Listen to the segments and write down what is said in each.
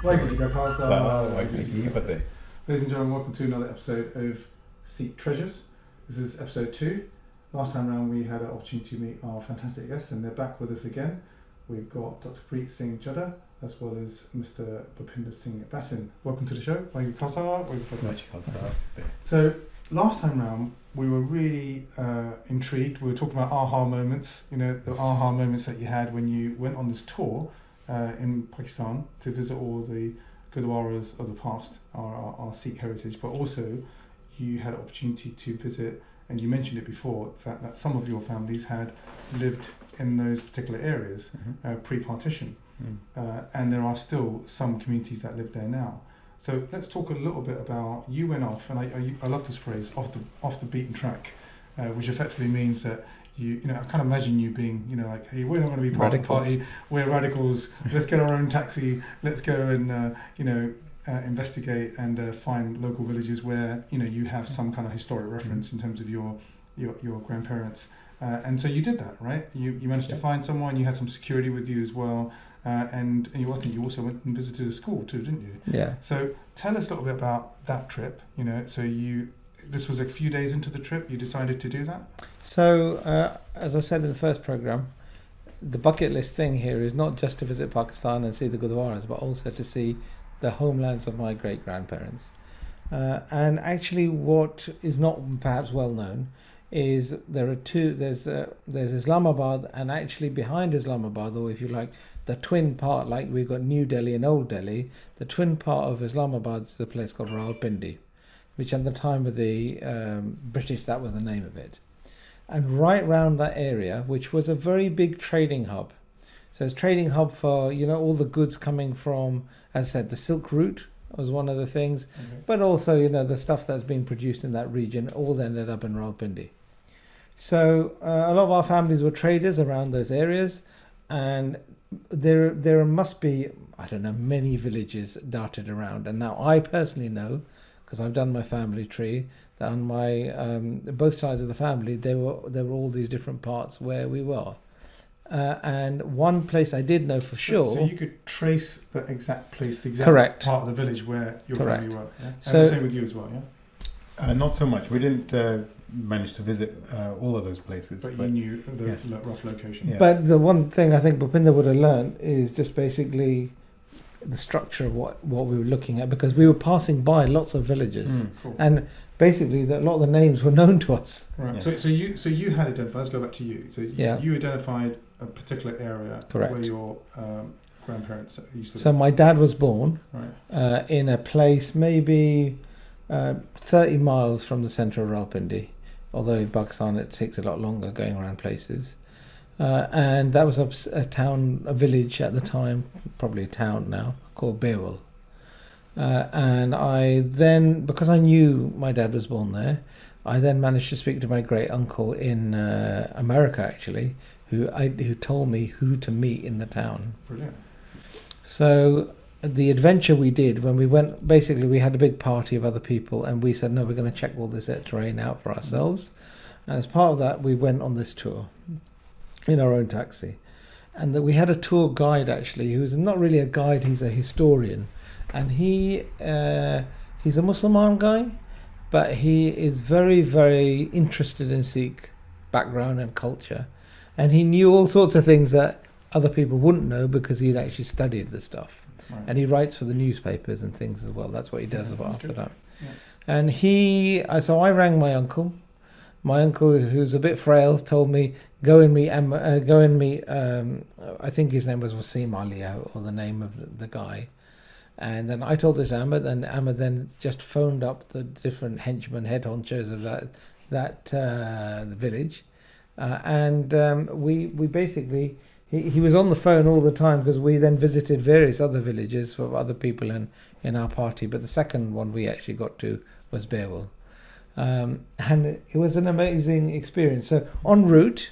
Ladies and gentlemen, welcome to another episode of Sikh Treasures. This is episode 2. Last time around we had an opportunity to meet our fantastic guests and they're back with us again. We've got Dr Singh Chadha as well as Mr Bhupinder Singh Bhasin. Welcome to the show. So last time round we were really intrigued. We were talking about aha moments, the aha moments that you had when you went on this tour in Pakistan to visit all the Gurdwaras of the past, our Sikh heritage, but also you had an opportunity to visit, and you mentioned it before, the fact that some of your families had lived in those particular areas pre-partition, and there are still some communities that live there now. So let's talk a little bit about, you went off, and I love this phrase, off the beaten track, which effectively means that I can't imagine you being, like, hey, we're not going to be part of the party, we're radicals, let's get our own taxi, let's go and, investigate and find local villages where, you have some kind of historic reference in terms of your grandparents. And so you did that, right? You managed to find someone, you had some security with you as well, and I think you also went and visited a school too, didn't you? Yeah. So tell us a little bit about that trip, this was a few days into the trip, you decided to do that? So, as I said in the first programme, the bucket list thing here is not just to visit Pakistan and see the Gurdwaras, but also to see the homelands of my great-grandparents. And actually what is not perhaps well known is there are two, there's Islamabad, and actually behind Islamabad, or if you like, the twin part, like we've got New Delhi and Old Delhi, the twin part of Islamabad is a place called Rawalpindi, which at the time of the British, that was the name of it. And right round that area, which was a very big trading hub. So it's a trading hub for, all the goods coming from, as I said, the Silk Route was one of the things, but also, the stuff that's been produced in that region all ended up in Rawalpindi. So a lot of our families were traders around those areas, and there must be, many villages darted around. And now I personally know, because I've done my family tree, that on my both sides of the family there were all these different parts where we were, and one place I did know for sure. So you could trace the exact place, the exact Correct. part of the village where your family were. Yeah? So and the same with you as well, yeah. Not so much. We didn't manage to visit all of those places, but you knew the rough location. Yeah. But the one thing I think Bhupinder would have learned is just basically the structure of what we were looking at, because we were passing by lots of villages, cool. And basically a lot of the names were known to us. Right. Yeah. So you had identified. Let's go back to you. So you identified a particular area. Correct. Where your grandparents used to live. So my dad was born in a place maybe 30 miles from the centre of Rawalpindi, although in Pakistan it takes a lot longer going around places. And that was a village at the time, probably a town now, called Bewal. And I then, because I knew my dad was born there, I then managed to speak to my great uncle in America, actually, who told me who to meet in the town. Brilliant. So the adventure we did when we went, basically we had a big party of other people, and we said, no, we're going to check all this terrain out for ourselves. And as part of that, we went on this tour in our own taxi, and that we had a tour guide actually, who's not really a guide, he's a historian, and he's a Muslim guy, but he is very, very interested in Sikh background and culture, and he knew all sorts of things that other people wouldn't know because he'd actually studied the stuff. Right. And he writes for the newspapers and things as well. That's what he does after that. Yeah. And so I rang my uncle. My uncle, who's a bit frail, told me, go and meet, I think his name was Wasim Alia, or the name of the guy. And then I told this Ahmed, and Ahmed then just phoned up the different henchmen, head honchos of the village. We basically, he was on the phone all the time, because we then visited various other villages for other people in our party. But the second one we actually got to was Bewal. And it was an amazing experience. So en route,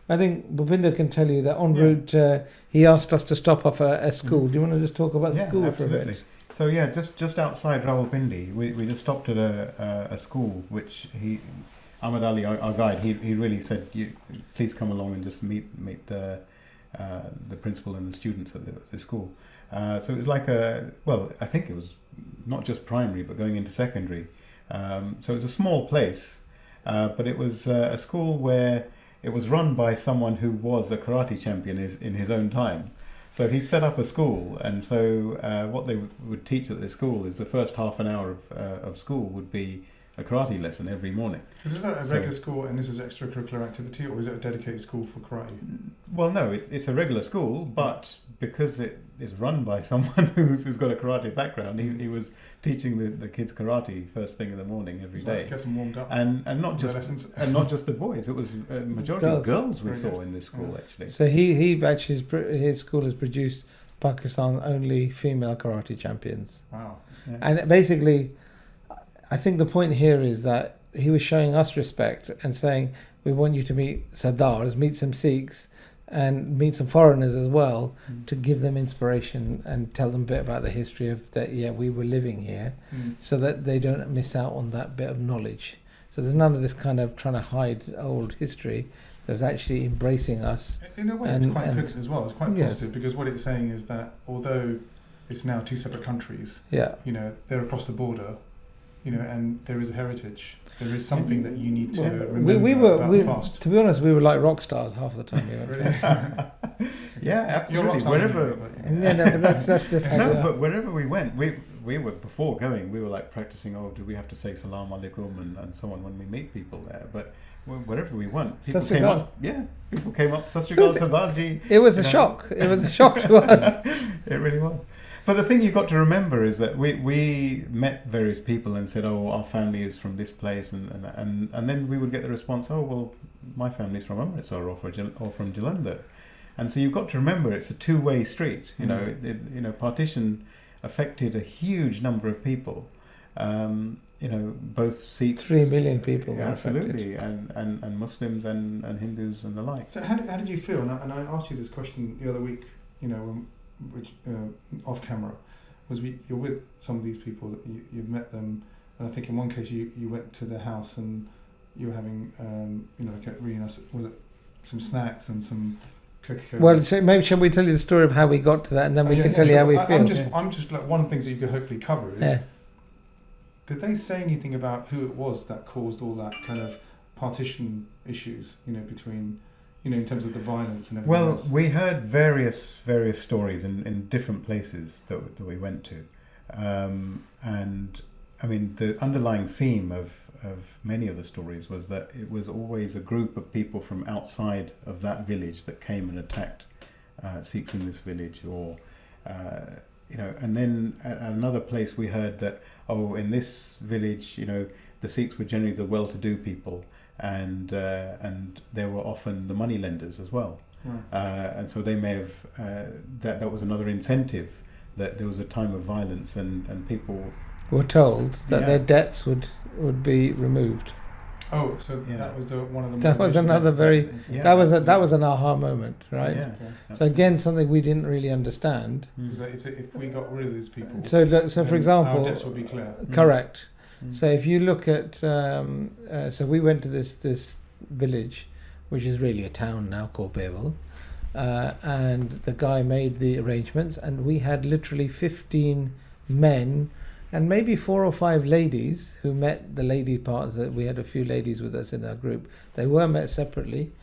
I think Bhupinder can tell you that en route he asked us to stop off at a school. Do you want to just talk about the school absolutely. for a bit? So just outside Rawalpindi, we just stopped at a school which Ahmed Ali, our guide, he really said, please come along and just meet the principal and the students at the school. So it was like I think it was not just primary, but going into secondary. So it was a small place, but it was a school where it was run by someone who was a karate champion in his own time. So he set up a school, and so what they would teach at this school is the first half an hour of school would be a karate lesson every morning. Is that a regular school and this is extracurricular activity, or is it a dedicated school for karate? Well, no, it's a regular school, but because it is run by someone who's got a karate background, he was teaching the kids karate first thing in the morning every day. Get them warmed up. And not just the boys. It was a majority of girls we saw in this school actually. So he actually his school has produced Pakistan's only female karate champions. Wow. Yeah. And basically, I think the point here is that he was showing us respect and saying, we want you to meet Sardars, meet some Sikhs, and meet some foreigners as well, to give them inspiration and tell them a bit about the history of that. Yeah, we were living here, so that they don't miss out on that bit of knowledge. So there's none of this kind of trying to hide old history. There's actually embracing us. In a way, it's quite good as well. It's quite positive, yes, because what it's saying is that although it's now two separate countries, yeah, they're across the border, and there is a heritage. There is something that you need to remember about the past. To be honest, we were like rock stars half the time. Yeah, absolutely. Wherever, but that's just how we are. But wherever we went, we were, before going, we were like practicing. Oh, do we have to say salam alaikum and so on when we meet people there? But wherever we went, people came up. Yeah, people came up. Sat Sri Akal, Sardarji. It was a shock. It was a shock to us. It really was. But the thing you've got to remember is that we met various people and said, oh, our family is from this place, and then we would get the response, oh, well, my family's from Amritsar or from Jalandhar. And so you've got to remember it's a two-way street. Partition affected a huge number of people. Both Sikhs, 3 million people. Yeah, absolutely, and Muslims and Hindus and the like. So how did you feel? And I asked you this question the other week, which off camera, was you're with some of these people that you've met them, and I think in one case you went to their house and you were having like a really nice, was it some snacks and some Coca-Cola? Well, maybe shall we tell you the story of how we got to that, and then we can tell you how we feel. I'm just like, one of the things that you could hopefully cover is, did they say anything about who it was that caused all that kind of partition issues, between, in terms of the violence and everything else? Well, we heard various stories in different places that we went to, and I mean the underlying theme of many of the stories was that it was always a group of people from outside of that village that came and attacked Sikhs in this village, or and then at another place we heard that, oh, in this village, the Sikhs were generally the well-to-do people, and there were often the money lenders as well, and so they may have that was another incentive, that there was a time of violence and people were told that their debts would be removed. Oh, so that was one of the. That was another very. That was an aha moment, right? Yeah. Okay. So again, something we didn't really understand. So if we got rid of these people, so for example, our debts would be clear. Correct. So if you look at, so we went to this village, which is really a town now called Bevel, and the guy made the arrangements, and we had literally 15 men and maybe 4 or 5 ladies who met the lady parts. That we had a few ladies with us in our group. They were met separately,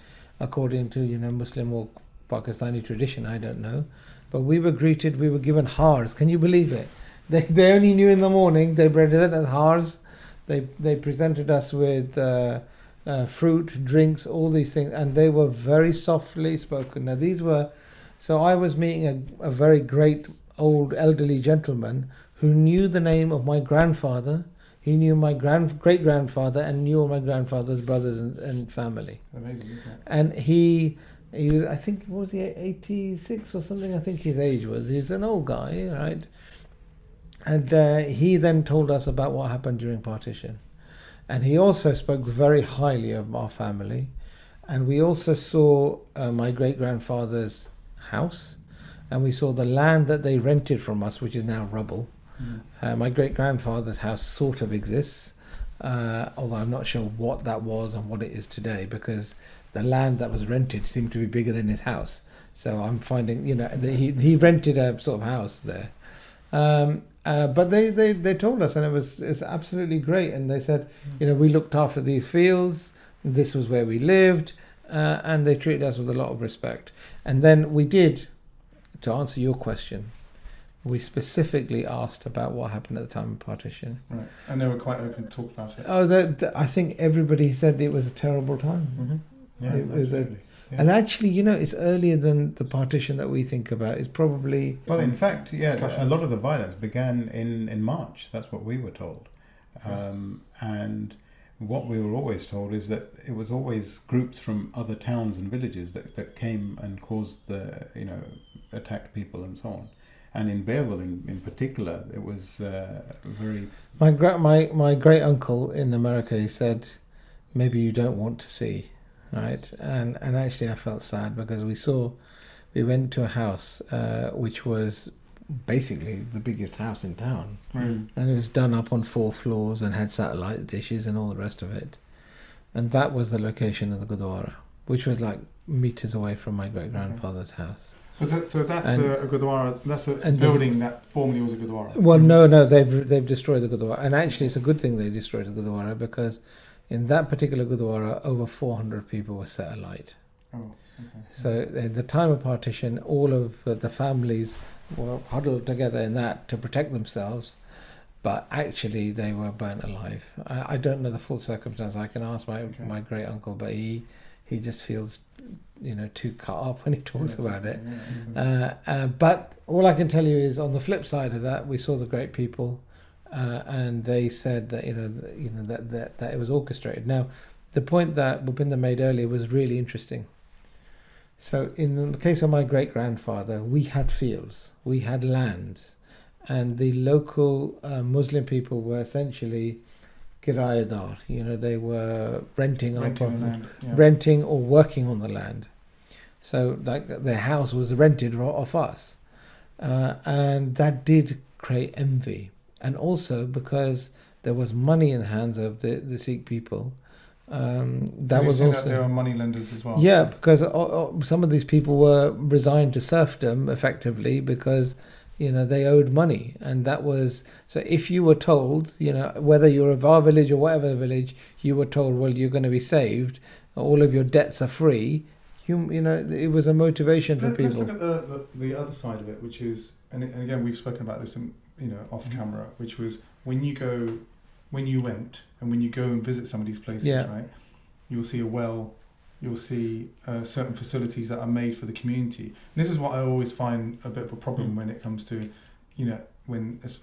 according to Muslim or Pakistani tradition. I don't know, but we were greeted. We were given hars. Can you believe it? They only knew in the morning. They presented us hars. They presented us with fruit, drinks, all these things, and they were very softly spoken. Now these were, so I was meeting a very great old elderly gentleman who knew the name of my grandfather. He knew my great grandfather and knew all my grandfather's brothers and family. Amazing, isn't it? And he was, I think, what was he, 86 or something? I think his age was. He's an old guy, right? And he then told us about what happened during partition. And he also spoke very highly of our family. And we also saw my great-grandfather's house. And we saw the land that they rented from us, which is now rubble. My great-grandfather's house sort of exists, although I'm not sure what that was and what it is today, because the land that was rented seemed to be bigger than his house. So I'm finding, that he rented a sort of house there. But they told us, and it's absolutely great. And they said, we looked after these fields. This was where we lived, and they treated us with a lot of respect. And then we did, to answer your question, we specifically asked about what happened at the time of partition. Right, and they were quite open to talk about it. Oh, I think everybody said it was a terrible time. Mm-hmm. Yeah, It was absolutely. Yeah. And actually, it's earlier than the partition that we think about. It's probably... Well, in fact, a lot of the violence began in March. That's what we were told. And what we were always told is that it was always groups from other towns and villages that came and caused attacked people and so on. And in Bearville in particular, it was very... My great uncle in America, he said, maybe you don't want to see, right? And actually I felt sad because we went to a house which was basically the biggest house in town. And it was done up on 4 floors and had satellite dishes and all the rest of it. And that was the location of the Gurdwara, which was like meters away from my great-grandfather's house. So that's a Gurdwara, that's a building that formerly was a Gurdwara? Well, no, they've destroyed the Gurdwara. And actually it's a good thing they destroyed the Gurdwara, because in that particular Gurdwara, over 400 people were set alight. Oh, okay. So at the time of partition, all of the families were huddled together in that to protect themselves, but actually they were burnt alive. I don't know the full circumstance. I can ask my great uncle, but he just feels too cut up when he talks about it. But all I can tell you is, on the flip side of that, we saw the great people, and they said that that it was orchestrated. Now, the point that Bhupinder made earlier was really interesting. So in the case of my great-grandfather, we had fields, we had lands, and the local Muslim people were essentially kirayadar. They were renting or working on the land. So like their house was rented off us, and that did create envy. And also because there was money in the hands of the Sikh people. That was also there were money lenders as well. Yeah, because some of these people were resigned to serfdom effectively because they owed money, and that was so. If you were told, whether you're of our village or whatever village, you were told, well, you're going to be saved, all of your debts are free. It was a motivation for people. Let's look at the other side of it, which is, and again we've spoken about this, off camera, which was when you went and when you go and visit some of these places, right? You'll see a well, you'll see certain facilities that are made for the community. And this is what I always find a bit of a problem when it comes to,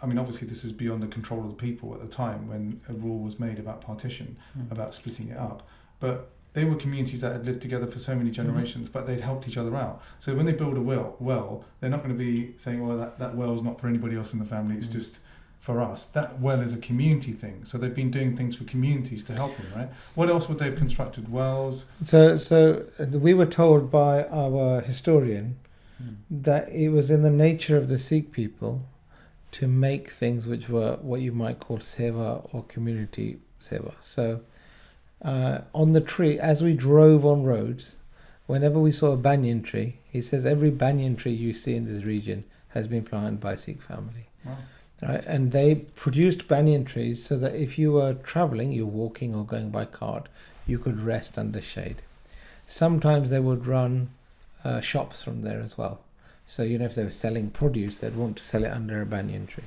obviously this is beyond the control of the people at the time when a rule was made about partition, about splitting it up. But they were communities that had lived together for so many generations, but they'd helped each other out. So when they build a well, they're not going to be saying, well, that well is not for anybody else in the family, it's just for us. That well is a community thing. So they've been doing things for communities to help them, right? What else would they have constructed? Wells? So we were told by our historian that it was in the nature of the Sikh people to make things which were what you might call seva or community seva. So on the tree, as we drove on roads, whenever we saw a banyan tree, he says every banyan tree you see in this region has been planted by a Sikh family. Wow. Right? And they produced banyan trees so that if you were travelling, you're walking or going by cart, you could rest under shade. Sometimes they would run shops from there as well. So, if they were selling produce, they'd want to sell it under a banyan tree.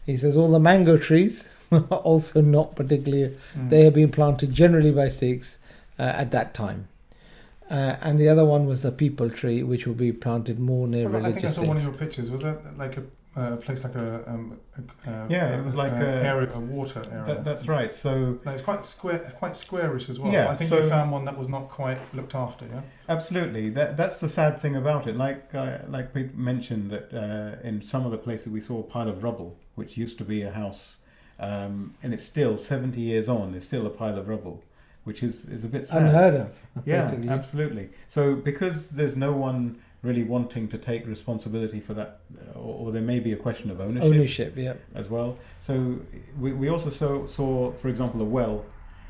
He says all the mango trees are also not particularly, they have been planted generally by Sikhs at that time. And the other one was the peepal tree, which will be planted more near religious I think I saw things. one of your pictures. Was that like a place like it was like a water area? That's right. So it's quite squarish as well. Yeah, I think you found one that was not quite looked after. Yeah, absolutely. That's the sad thing about it. Like we mentioned that in some of the places we saw a pile of rubble, which used to be a house, and it's still 70 years on. It's still a pile of rubble, which is a bit sad. Unheard of. Yeah, basically. Absolutely. So because there's no one really wanting to take responsibility for that, or there may be a question of ownership Yeah. as well. So we also saw, for example, a well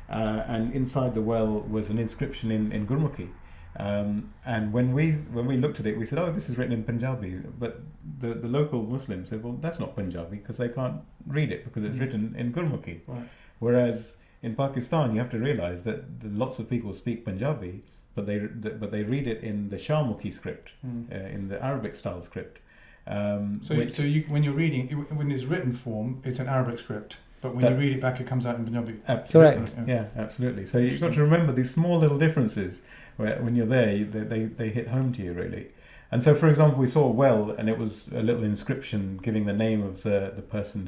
and inside the well was an inscription in Gurmukhi. And when we looked at it, we said, "Oh, this is written in Punjabi." But the local Muslims said, "Well, that's not Punjabi because they can't read it because it's written in Gurmukhi." Right. Whereas in Pakistan, you have to realise that lots of people speak Punjabi, but they read it in the Shahmukhi script, in the Arabic style script. When you're reading, when it's written form, it's an Arabic script. But when you read it back, it comes out in Punjabi. Absolutely. Correct. Yeah, absolutely. So you've got to remember these small little differences where when you're there, they hit home to you really. And so, for example, we saw a well, and it was a little inscription giving the name of the person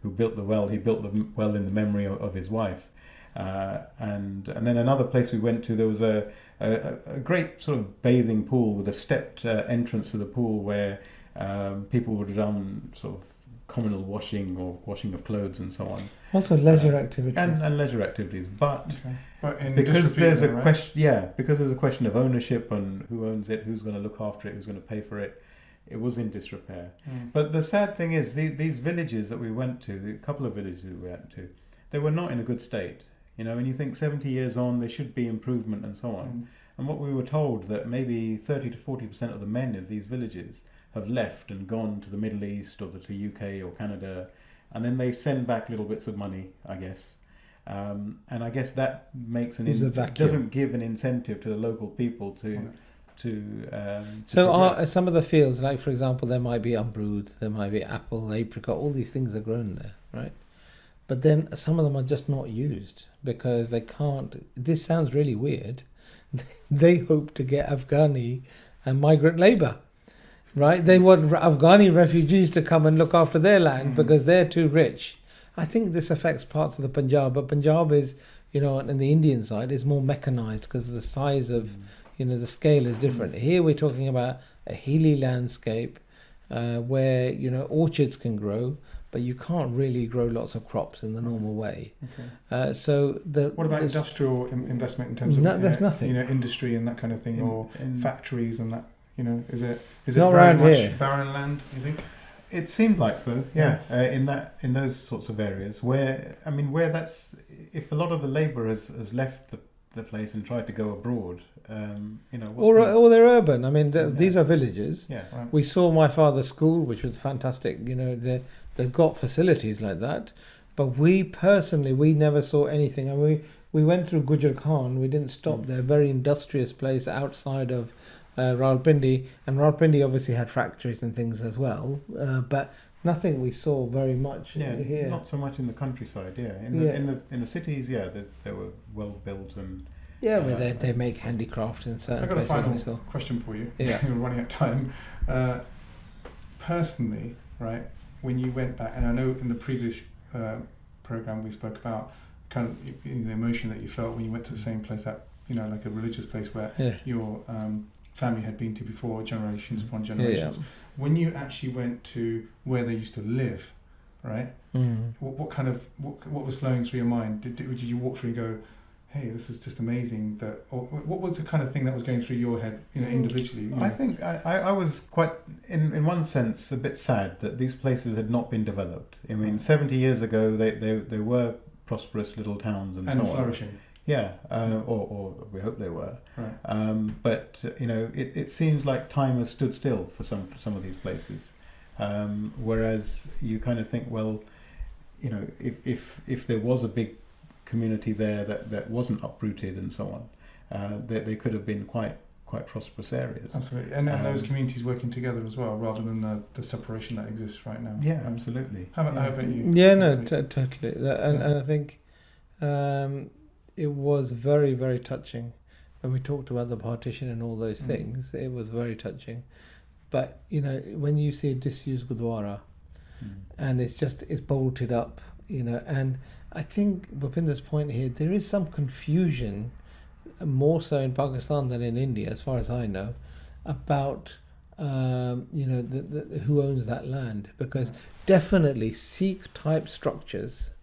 who built the well. He built the well in the memory of his wife. And then another place we went to, there was a great sort of bathing pool with a stepped entrance to the pool where people would have done sort of communal washing or washing of clothes and so on. Also leisure activities. And leisure activities. But in because there's a right? question, because there's a question of ownership and who owns it, who's going to look after it, who's going to pay for it, it was in disrepair. But the sad thing is, these villages that we went to, the couple of villages we went to, they were not in a good state. You know, and you think 70 years on, there should be improvement and so on. And what we were told that maybe 30 to 40% of the men of these villages have left and gone to the Middle East or to UK or Canada, and then they send back little bits of money, I guess. And I guess that makes doesn't give an incentive to the local people to some of the fields, like for example, there might be amrud, there might be apple, apricot, all these things are grown there, right? But then some of them are just not used because they can't. This sounds really weird. They hope to get Afghani and migrant labour. Right, they want Afghani refugees to come and look after their land because they're too rich. I think this affects parts of the Punjab, but Punjab is, and the Indian side is more mechanized because the size of, the scale is different. Here we're talking about a hilly landscape where, orchards can grow, but you can't really grow lots of crops in the normal way. Okay. What about industrial investment in terms of there's nothing, industry and that kind of thing, or factories and that? Is it not very around much here. barren land, you think? It seemed like so, yeah. In those sorts of areas where that's, if a lot of the labour has left the place and tried to go abroad, or they're urban. These are villages. Yeah, right. We saw my father's school, which was fantastic. They've got facilities like that, but we never saw anything. And we went through Gujar Khan. We didn't stop there. Very industrious place outside of Rawalpindi, and Rawalpindi obviously had factories and things as well, but nothing we saw very much here. Not so much in the countryside. In the cities, they were well built and where they make handicrafts in certain places. I've got a final question for you. Yeah. We're running out of time. Personally, right, when you went back, and I know in the previous program we spoke about kind of the emotion that you felt when you went to the same place, that like a religious place where your family had been to before, generations upon generations. When you actually went to where they used to live, right? What was flowing through your mind? Did you walk through and go, hey, this is just amazing? Or what was the kind of thing that was going through your head, individually? I think I was quite, in one sense, a bit sad that these places had not been developed. 70 years ago, they were prosperous little towns and so on. Flourishing. Yeah, or we hope they were. Right. But it seems like time has stood still for some of these places. Whereas you kind of think, well, if there was a big community there that wasn't uprooted and so on, they could have been quite prosperous areas. Absolutely, and those communities working together as well, rather than the separation that exists right now. Yeah, absolutely. How about you? Yeah, no, totally. And I think. It was very, very touching when we talked about the partition and all those things. It was very touching, but when you see a disused Gurdwara and it's bolted up, and I think Bhupinder's point here, there is some confusion, more so in Pakistan than in India, as far as I know, about who owns that land, because definitely Sikh type structures,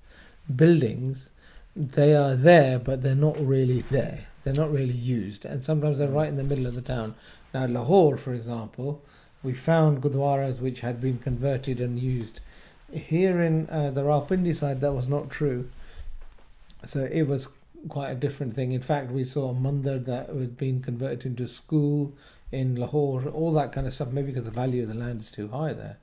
buildings, they are there, but they're not really there. They're not really used. And sometimes they're right in the middle of the town. Now, Lahore, for example, we found Gurdwaras which had been converted and used. Here in the Rawalpindi side, that was not true. So it was quite a different thing. In fact, we saw a mandir that was being converted into a school in Lahore, all that kind of stuff, maybe because the value of the land is too high there.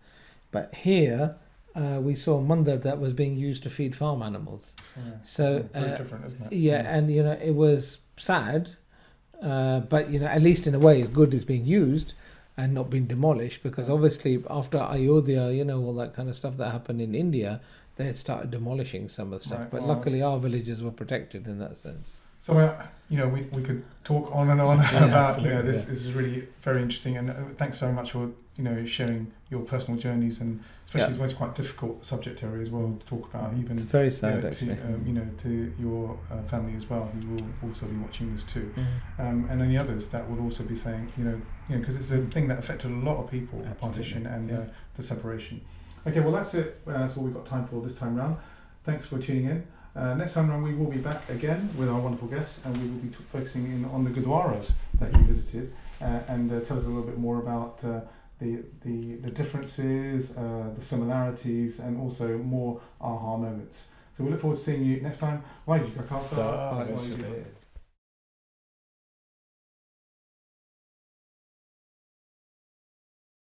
But here, we saw a mandir that was being used to feed farm animals. Yeah. So, Very different, isn't it? yeah, and it was sad, but at least in a way, it's good it's being used and not being demolished, because obviously after Ayodhya, all that kind of stuff that happened in India, they had started demolishing some of the stuff. Right, But well, luckily, our villages were protected in that sense. So, we could talk on and on Yeah, about, this. absolutely, This is really very interesting, and thanks so much for, sharing your personal journeys, and especially it's quite difficult subject area as well to talk about, even It's very sad, actually. to your family as well, who will also be watching this too, Mm. and any others that will also be saying, because it's a thing that affected a lot of people, the Absolutely, partition and yeah. the separation. Okay, well that's it. That's all we've got time for this time round. Thanks for tuning in. Next time round, we will be back again with our wonderful guests, and we will be focusing in on the Gurdwaras that you visited, and tell us a little bit more about the differences, the similarities, and also more aha moments. So we look forward to seeing you next time. Waheguru Ji Ka Khalsa, So, Waheguru Ji Ki Fateh.